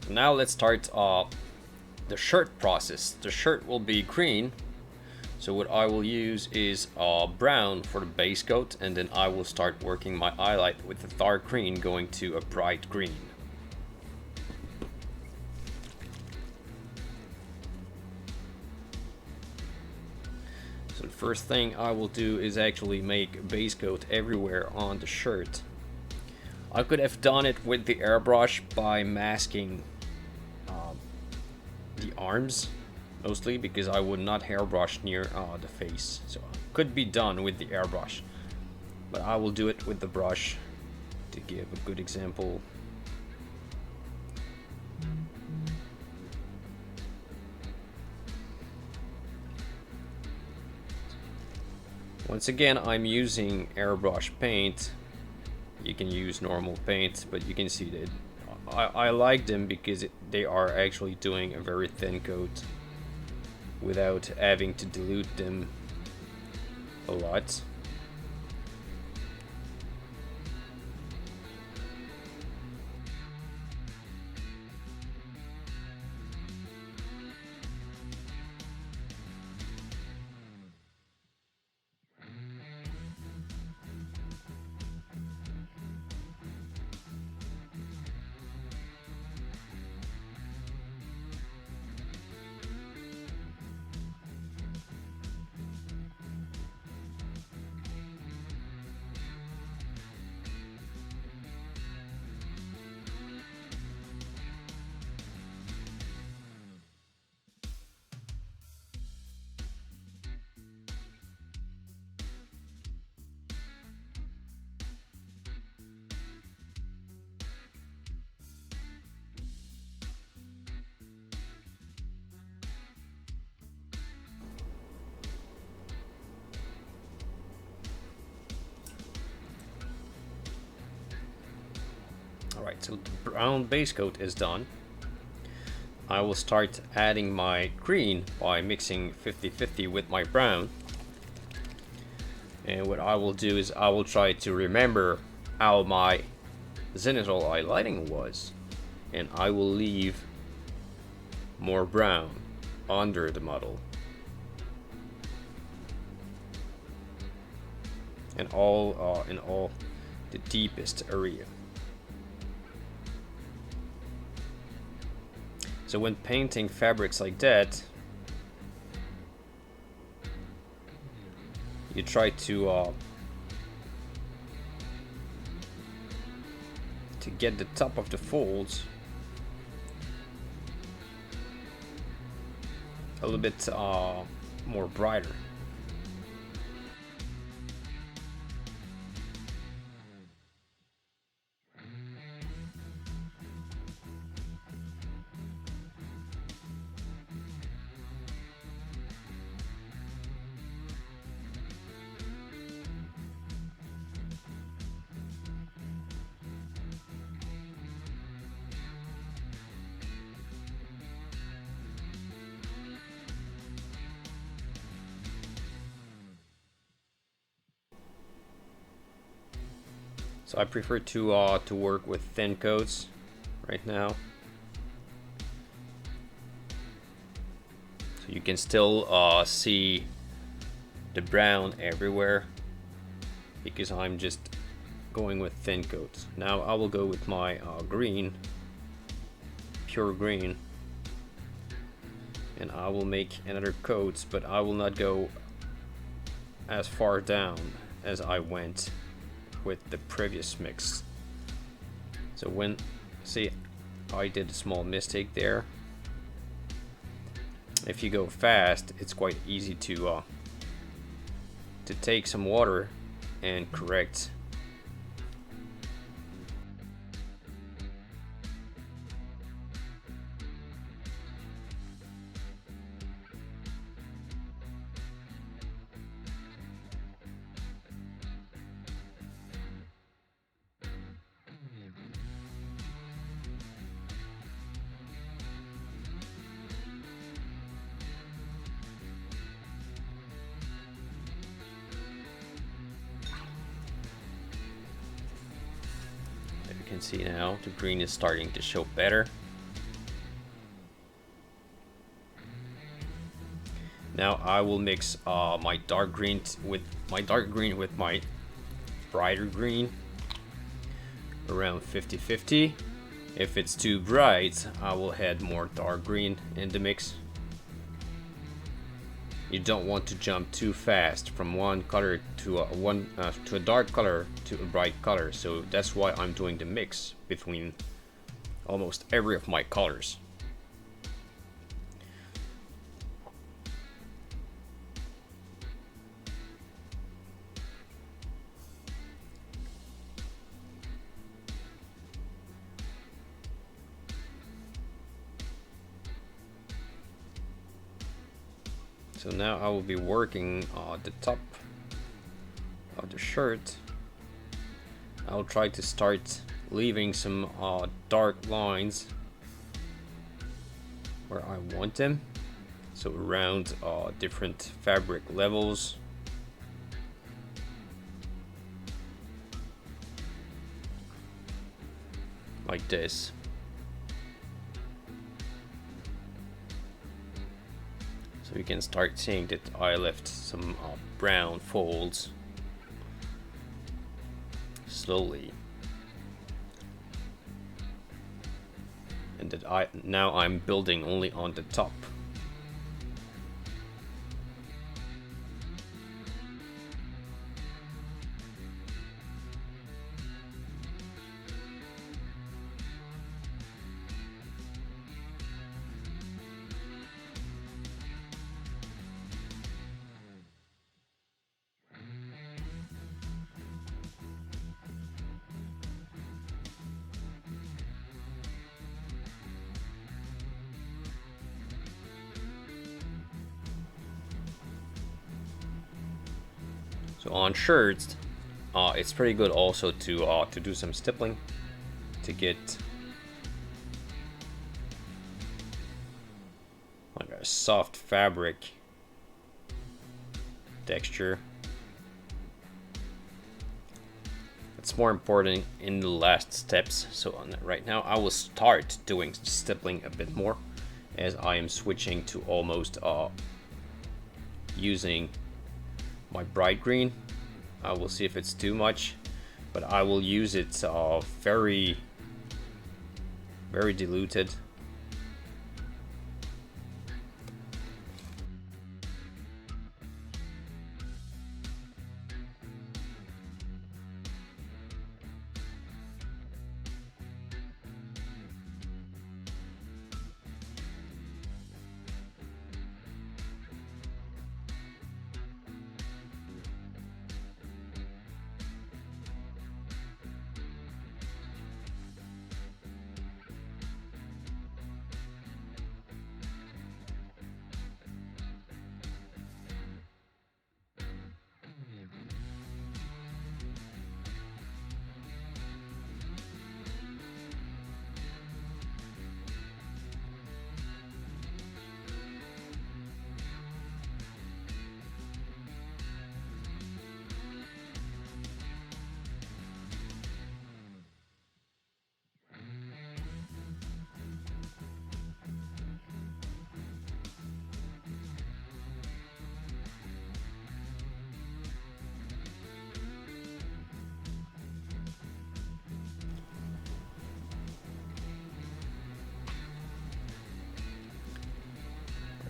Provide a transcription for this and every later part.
Now let's start the shirt process. The shirt will be green, so what I will use is brown for the base coat, and then I will start working my highlight with the dark green going to a bright green. So the first thing I will do is actually make a base coat everywhere on the shirt. I could have done it with the airbrush by masking the arms mostly, because I would not hairbrush near the face, so could be done with the airbrush, but I will do it with the brush to give a good example. Once again, I'm using airbrush paint. You can use normal paint, but you can see that I like them because they are actually doing a very thin coat without having to dilute them a lot. Alright, so the brown base coat is done. I will start adding my green by mixing 50-50 with my brown. And what I will do is I will try to remember how my zenithal highlighting was, and I will leave more brown under the model. And all in all the deepest area. So when painting fabrics like that, you try to get the top of the folds a little bit more brighter. So I prefer to work with thin coats right now. So you can still see the brown everywhere because I'm just going with thin coats. Now I will go with my green, pure green, and I will make another coat, but I will not go as far down as I went with the previous mix. So when, see, I did a small mistake there. If you go fast, it's quite easy to take some water and correct. You can see now the green is starting to show better. Now I will mix my dark green with my brighter green, around 50-50. If it's too bright, I will add more dark green in the mix. You don't want to jump too fast from one color to a dark color to a bright color, so that's why I'm doing the mix between almost every of my colors. So now I will be working the top of the shirt. I'll try to start leaving some dark lines where I want them, so around different fabric levels. Like this. So you can start seeing that I left some brown folds slowly, and that now I'm building only on the top. So on shirts, it's pretty good also to do some stippling to get like a soft fabric texture. It's more important in the last steps. So right now I will start doing stippling a bit more, as I am switching to almost using my bright green. I will see if it's too much, but I will use it very diluted.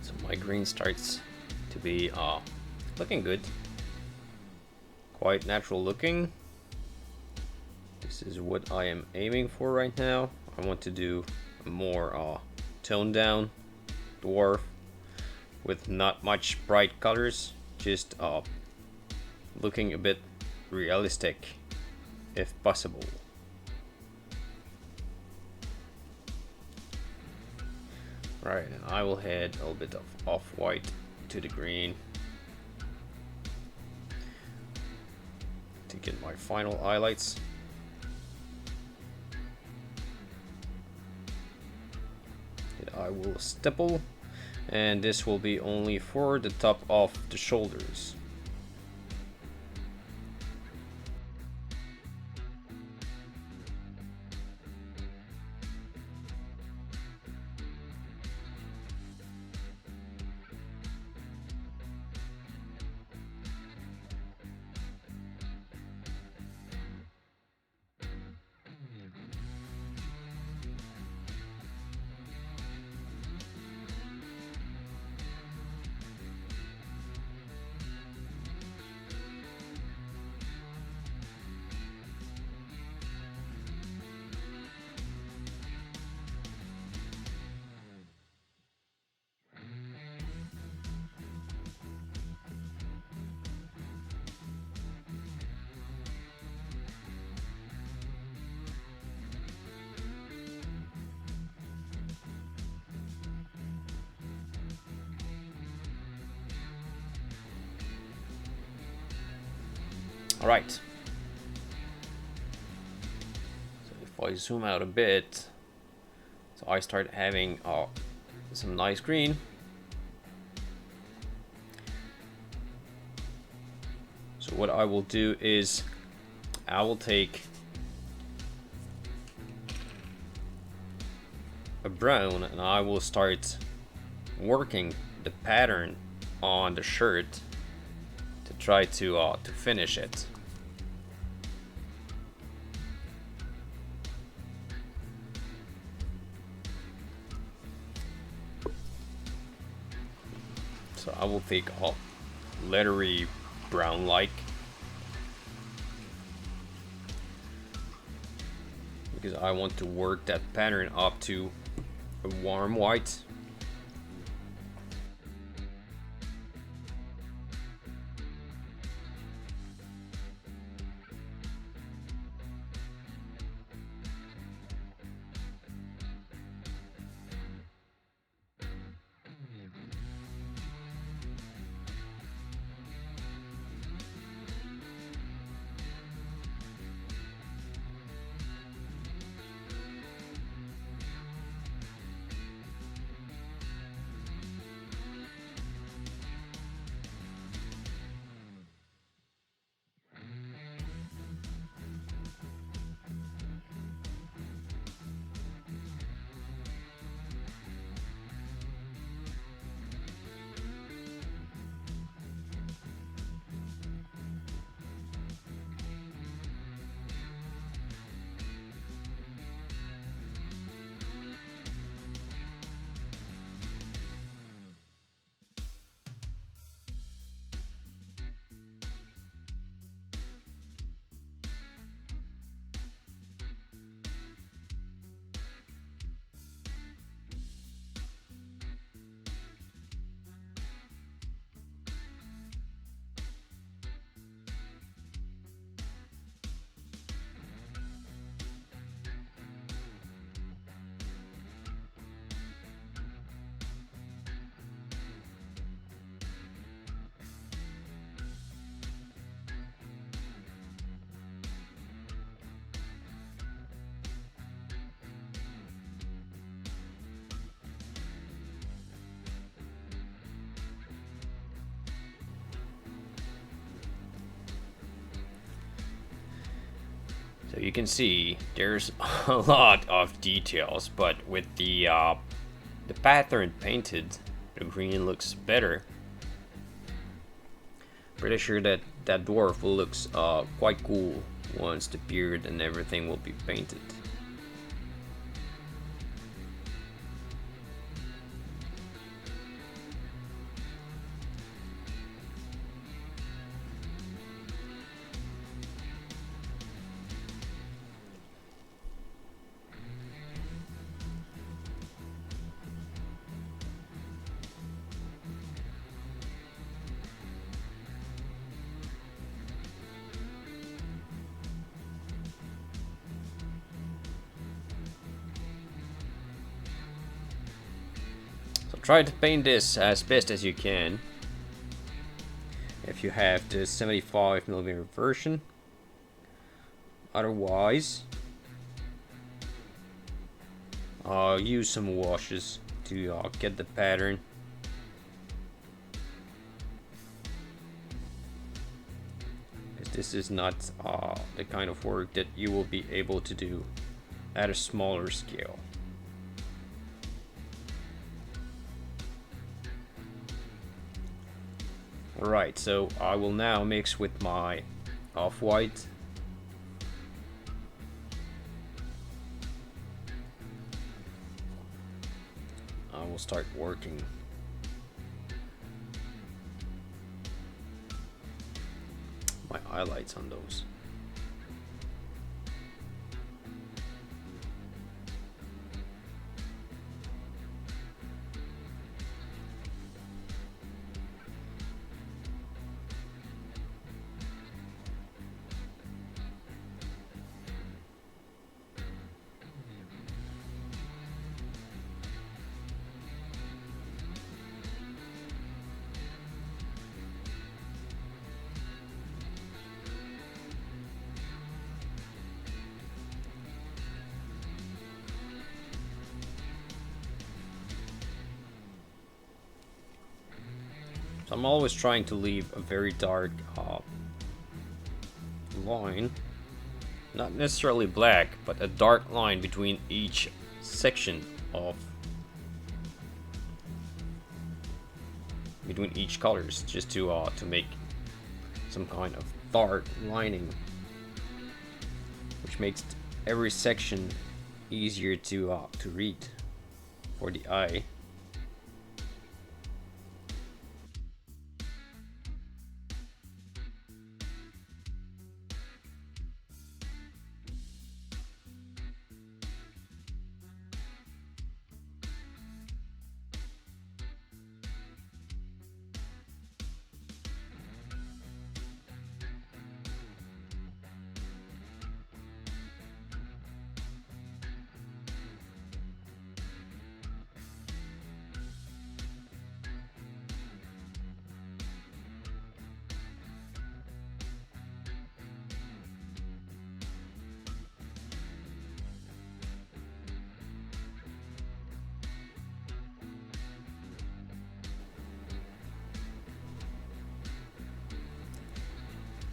So my green starts to be looking good, quite natural looking. This is what I am aiming for right now. I want to do a more toned down dwarf with not much bright colors, just looking a bit realistic if possible. Right, and I will add a little bit of off-white to the green to get my final highlights. And I will stipple, and this will be only for the top of the shoulders. Alright. So if I zoom out a bit, so I start having some nice green. So what I will do is I will take a brown and I will start working the pattern on the shirt to try to finish it. So I will take a leathery brown like, because I want to work that pattern up to a warm white. So you can see there's a lot of details, but with the pattern painted, the green looks better. Pretty sure that that dwarf will look quite cool once the beard and everything will be painted. Try to paint this as best as you can. If you have the 75mm version. Otherwise, use some washes to get the pattern. Because this is not the kind of work that you will be able to do at a smaller scale. Alright, so I will now mix with my off-white. I will start working. My highlights on those. I'm always trying to leave a very dark line, not necessarily black, but a dark line between each section of between each colors, just to make some kind of dark lining, which makes every section easier to read for the eye.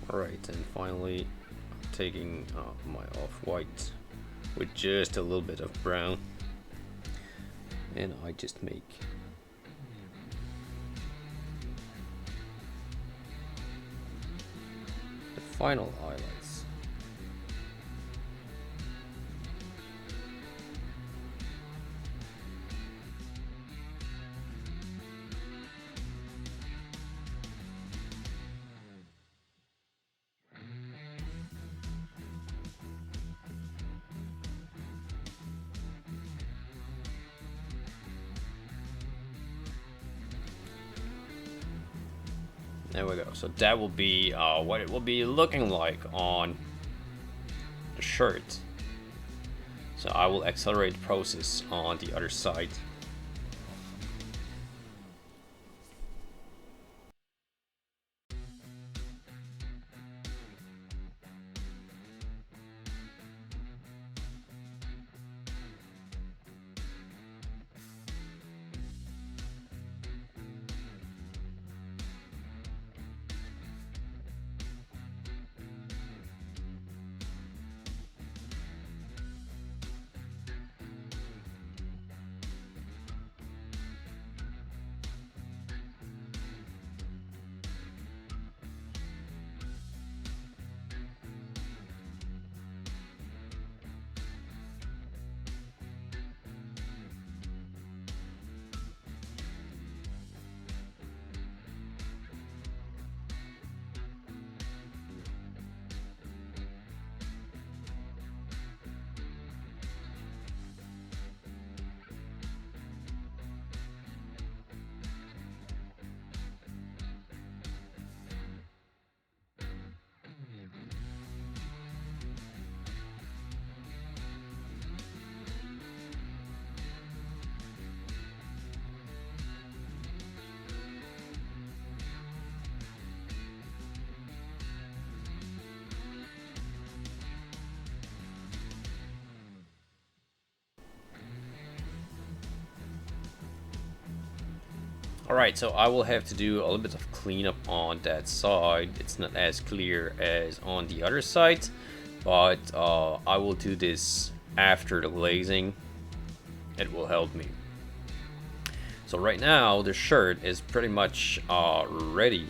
Alright, and finally I'm taking my off-white with just a little bit of brown, and I just make the final highlights. There we go. So that will be what it will be looking like on the shirt. So I will accelerate the process on the other side. Alright, so I will have to do a little bit of cleanup on that side. It's not as clear as on the other side, but I will do this after the glazing. It will help me. So right now the shirt is pretty much ready